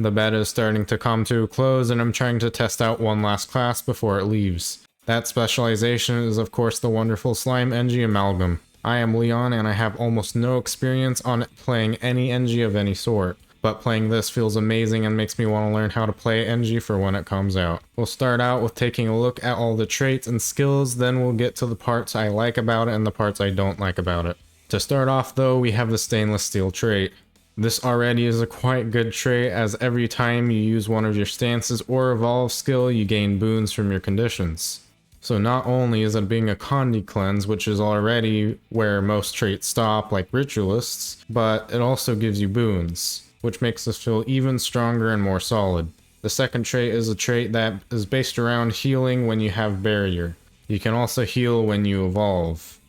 The beta is starting to come to a close and I'm trying to test out one last class before it leaves. That specialization is of course the wonderful slime Engi Amalgam. I am Leon and I have almost no experience on playing any Engi of any sort, but playing this feels amazing and makes me want to learn how to play Engi for when it comes out. We'll start out with taking a look at all the traits and skills, then we'll get to the parts I like about it and the parts I don't like about it. To start off though, we have the stainless steel trait. This already is a quite good trait, as every time you use one of your stances or evolve skill, you gain boons from your conditions. So not only is it being a Condi cleanse, which is already where most traits stop, like ritualists, but it also gives you boons, which makes us feel even stronger and more solid. The second trait is a trait that is based around healing when you have barrier. You can also heal when you evolve.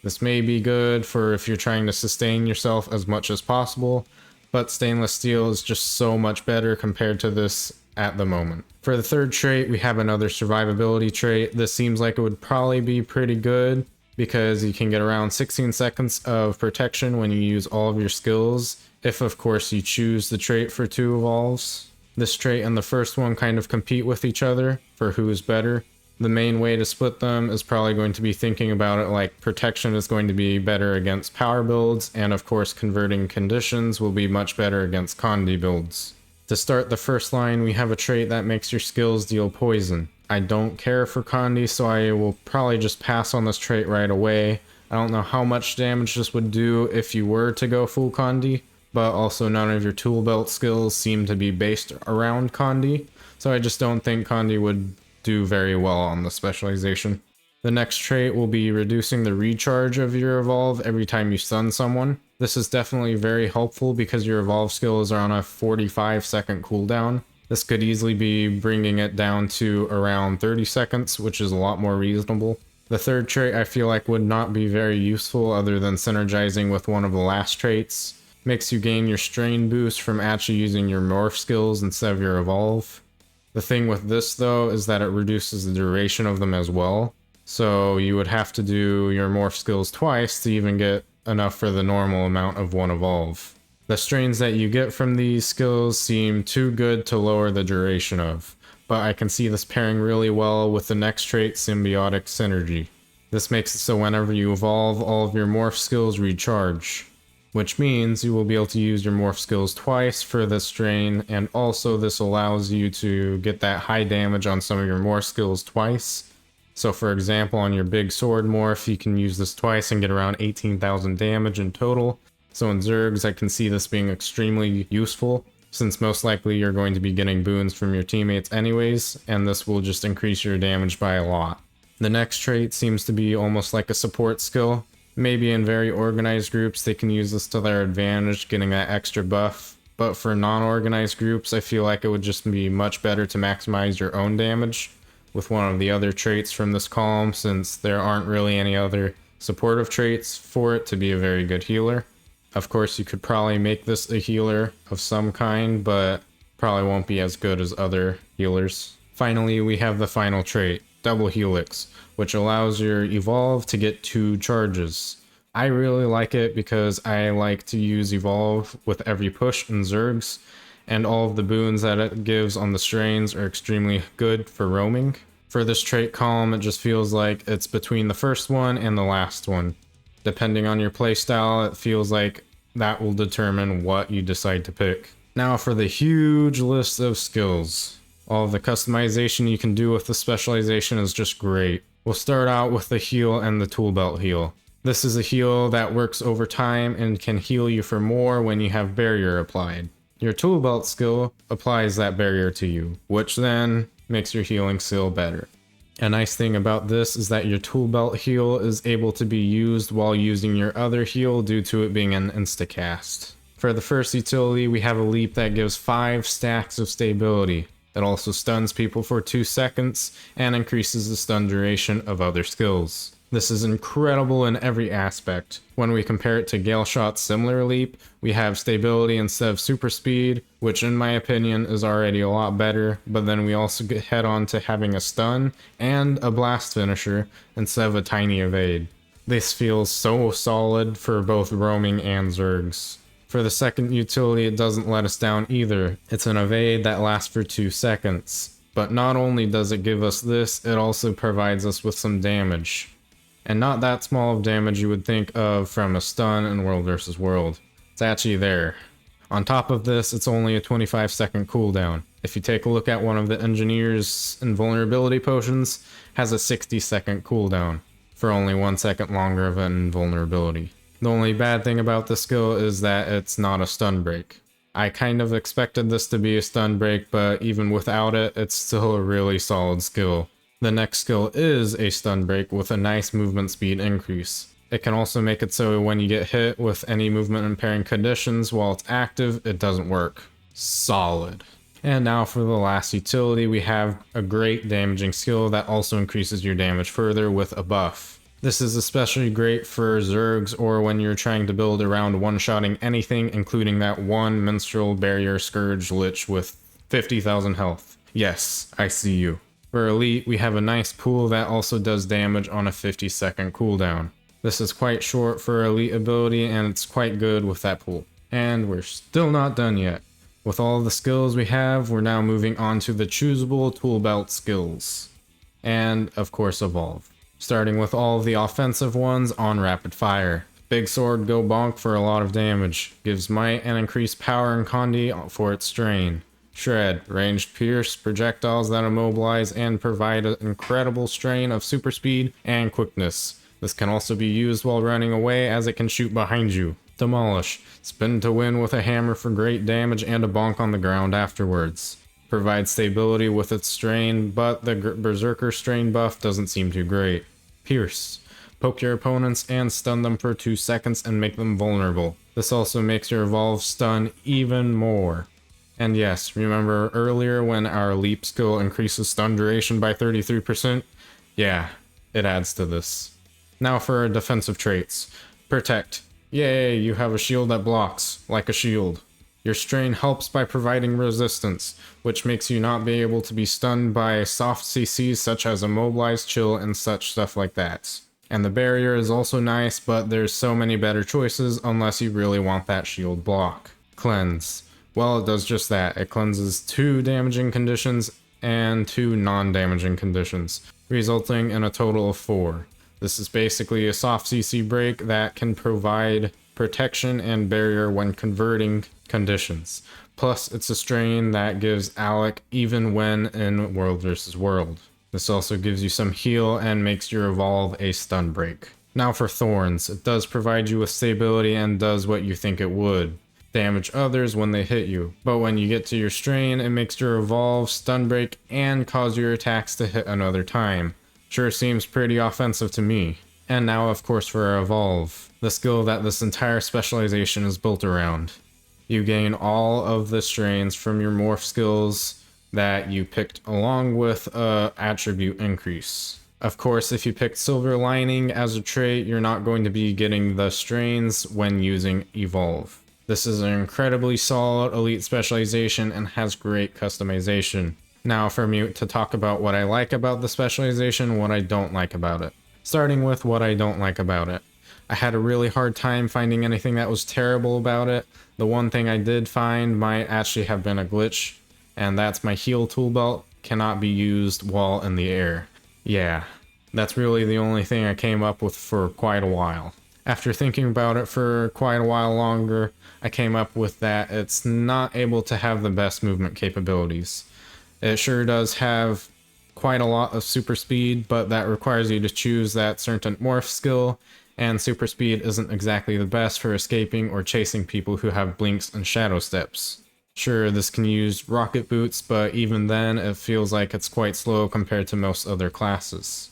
This may be good for if you're trying to sustain yourself as much as possible, but stainless steel is just so much better compared to this at the moment. For the third trait, we have another survivability trait. This seems like it would probably be pretty good because you can get around 16 seconds of protection when you use all of your skills, if of course you choose the trait for 2 evolves. This trait and the first one kind of compete with each other for who is better. The main way to split them is probably going to be thinking about it like protection is going to be better against power builds, and of course converting conditions will be much better against Condi builds. To start the first line, we have a trait that makes your skills deal poison. I don't care for Condi, so I will probably just pass on this trait right away. I don't know how much damage this would do if you were to go full Condi, but also none of your tool belt skills seem to be based around Condi, so I just don't think Condi would do very well on the specialization. The next trait will be reducing the recharge of your evolve every time you stun someone. This is definitely very helpful because your evolve skills are on a 45-second cooldown. This could easily be bringing it down to around 30 seconds, which is a lot more reasonable. The third trait I feel like would not be very useful other than synergizing with one of the last traits. Makes you gain your strain boost from actually using your morph skills instead of your evolve. The thing with this though is that it reduces the duration of them as well. So you would have to do your morph skills twice to even get enough for the normal amount of one evolve. The strains that you get from these skills seem too good to lower the duration of, but I can see this pairing really well with the next trait, Symbiotic Synergy. This makes it so whenever you evolve, all of your morph skills recharge, which means you will be able to use your morph skills twice for this strain, and also this allows you to get that high damage on some of your morph skills twice. So for example, on your big sword morph, you can use this twice and get around 18,000 damage in total. So in Zergs, I can see this being extremely useful, since most likely you're going to be getting boons from your teammates anyways, and this will just increase your damage by a lot. The next trait seems to be almost like a support skill. Maybe in very organized groups they can use this to their advantage, getting that extra buff. But for non-organized groups, I feel like it would just be much better to maximize your own damage with one of the other traits from this column, since there aren't really any other supportive traits for it to be a very good healer. Of course, you could probably make this a healer of some kind, but probably won't be as good as other healers. Finally, we have the final trait, Double Helix, which allows your evolve to get 2 charges. I really like it because I like to use evolve with every push in Zergs, and all of the boons that it gives on the strains are extremely good for roaming. For this trait column, it just feels like it's between the first one and the last one. Depending on your playstyle, it feels like that will determine what you decide to pick. Now for the huge list of skills. All of the customization you can do with the specialization is just great. We'll start out with the heal and the tool belt heal. This is a heal that works over time and can heal you for more when you have barrier applied. Your tool belt skill applies that barrier to you, which then makes your healing skill better. A nice thing about this is that your tool belt heal is able to be used while using your other heal due to it being an instacast. For the first utility, we have a leap that gives 5 stacks of stability. It also stuns people for 2 seconds and increases the stun duration of other skills. This is incredible in every aspect. When we compare it to Gale Shot's similar leap, we have stability instead of super speed, which in my opinion is already a lot better, but then we also head on to having a stun and a blast finisher instead of a tiny evade. This feels so solid for both roaming and Zergs. For the second utility, it doesn't let us down either. It's an evade that lasts for 2 seconds. But not only does it give us this, it also provides us with some damage. And not that small of damage you would think of from a stun in World vs. World. It's actually there. On top of this, it's only a 25-second cooldown. If you take a look at one of the engineer's invulnerability potions, has a 60-second cooldown for only 1 second longer of an invulnerability. The only bad thing about this skill is that it's not a stun break. I kind of expected this to be a stun break, but even without it, it's still a really solid skill. The next skill is a stun break with a nice movement speed increase. It can also make it so when you get hit with any movement impairing conditions while it's active, it doesn't work. Solid. And now for the last utility, we have a great damaging skill that also increases your damage further with a buff. This is especially great for Zergs or when you're trying to build around one-shotting anything, including that one Minstrel Barrier Scourge Lich with 50,000 health. Yes, I see you. For Elite, we have a nice pool that also does damage on a 50-second cooldown. This is quite short for Elite ability and it's quite good with that pool. And we're still not done yet. With all the skills we have, we're now moving on to the choosable tool belt skills. And of course evolve. Starting with all of the offensive ones on rapid fire. Big Sword go bonk for a lot of damage. Gives might and increased power and condi for its strain. Shred, ranged pierce, projectiles that immobilize and provide an incredible strain of super speed and quickness. This can also be used while running away as it can shoot behind you. Demolish, spin to win with a hammer for great damage and a bonk on the ground afterwards. Provides stability with its strain, but the Berserker strain buff doesn't seem too great. Pierce, poke your opponents and stun them for 2 seconds and make them vulnerable. This also makes your evolve stun even more. And yes, remember earlier when our leap skill increases stun duration by 33%? Yeah, it adds to this. Now for our defensive traits. Protect. Yay, you have a shield that blocks, like a shield. Your strain helps by providing resistance, which makes you not be able to be stunned by soft CCs such as immobilize, chill, and such stuff like that. And the barrier is also nice, but there's so many better choices unless you really want that shield block. Cleanse. Well, it does just that. It cleanses 2 damaging conditions and 2 non-damaging conditions, resulting in a total of 4. This is basically a soft CC break that can provide protection and barrier when converting conditions. Plus, it's a strain that gives Alec even when in World vs. World. This also gives you some heal and makes your evolve a stun break. Now for Thorns. It does provide you with stability and does what you think it would. Damage others when they hit you. But when you get to your strain, it makes your evolve, stun break, and cause your attacks to hit another time. Sure seems pretty offensive to me. And now of course for our evolve, the skill that this entire specialization is built around. You gain all of the strains from your morph skills that you picked along with a attribute increase. Of course, if you picked Silver Lining as a trait, you're not going to be getting the strains when using evolve. This is an incredibly solid elite specialization and has great customization. Now for me to talk about what I like about the specialization and what I don't like about it. Starting with what I don't like about it. I had a really hard time finding anything that was terrible about it. The one thing I did find might actually have been a glitch, and that's my heal tool belt cannot be used while in the air. Yeah, that's really the only thing I came up with for quite a while. After thinking about it for quite a while longer, I came up with that it's not able to have the best movement capabilities. It sure does have quite a lot of super speed, but that requires you to choose that certain morph skill, and super speed isn't exactly the best for escaping or chasing people who have blinks and shadow steps. Sure, this can use rocket boots, but even then it feels like it's quite slow compared to most other classes.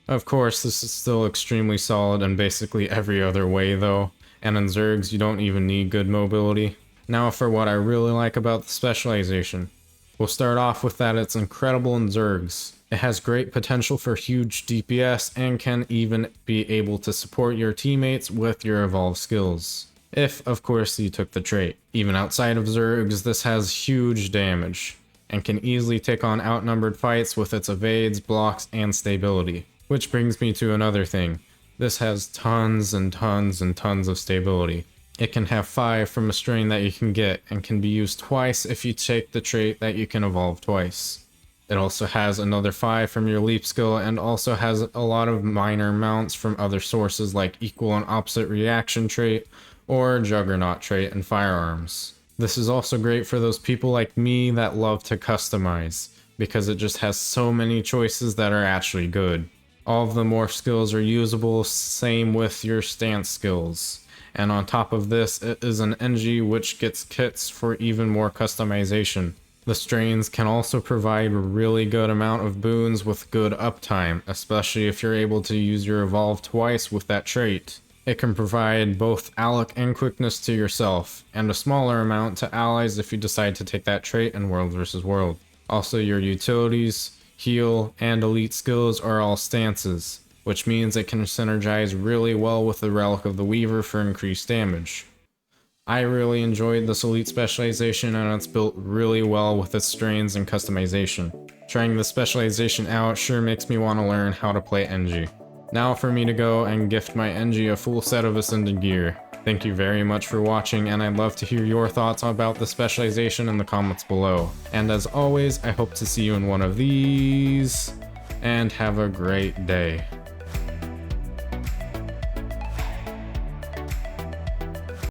Of course, this is still extremely solid in basically every other way though, and in Zergs you don't even need good mobility. Now for what I really like about the specialization. We'll start off with that it's incredible in Zergs. It has great potential for huge DPS and can even be able to support your teammates with your evolved skills. If, of course, you took the trait. Even outside of Zergs, this has huge damage, and can easily take on outnumbered fights with its evades, blocks, and stability. Which brings me to another thing. This has tons and tons and tons of stability. It can have 5 from a strain that you can get, and can be used twice if you take the trait that you can evolve twice. It also has another 5 from your leap skill, and also has a lot of minor amounts from other sources like equal and opposite reaction trait, or juggernaut trait and firearms. This is also great for those people like me that love to customize, because it just has so many choices that are actually good. All of the morph skills are usable, same with your stance skills. And on top of this, it is an Engi which gets kits for even more customization. The strains can also provide a really good amount of boons with good uptime, especially if you're able to use your evolve twice with that trait. It can provide both alloc and quickness to yourself, and a smaller amount to allies if you decide to take that trait in World vs. World. Also, your utilities, heal, and elite skills are all stances, which means it can synergize really well with the Relic of the Weaver for increased damage. I really enjoyed this elite specialization, and it's built really well with its strains and customization. Trying the specialization out sure makes me want to learn how to play Engi. Now for me to go and gift my Engi a full set of ascended gear. Thank you very much for watching, and I'd love to hear your thoughts about the specialization in the comments below. And as always, I hope to see you in one of these, and have a great day.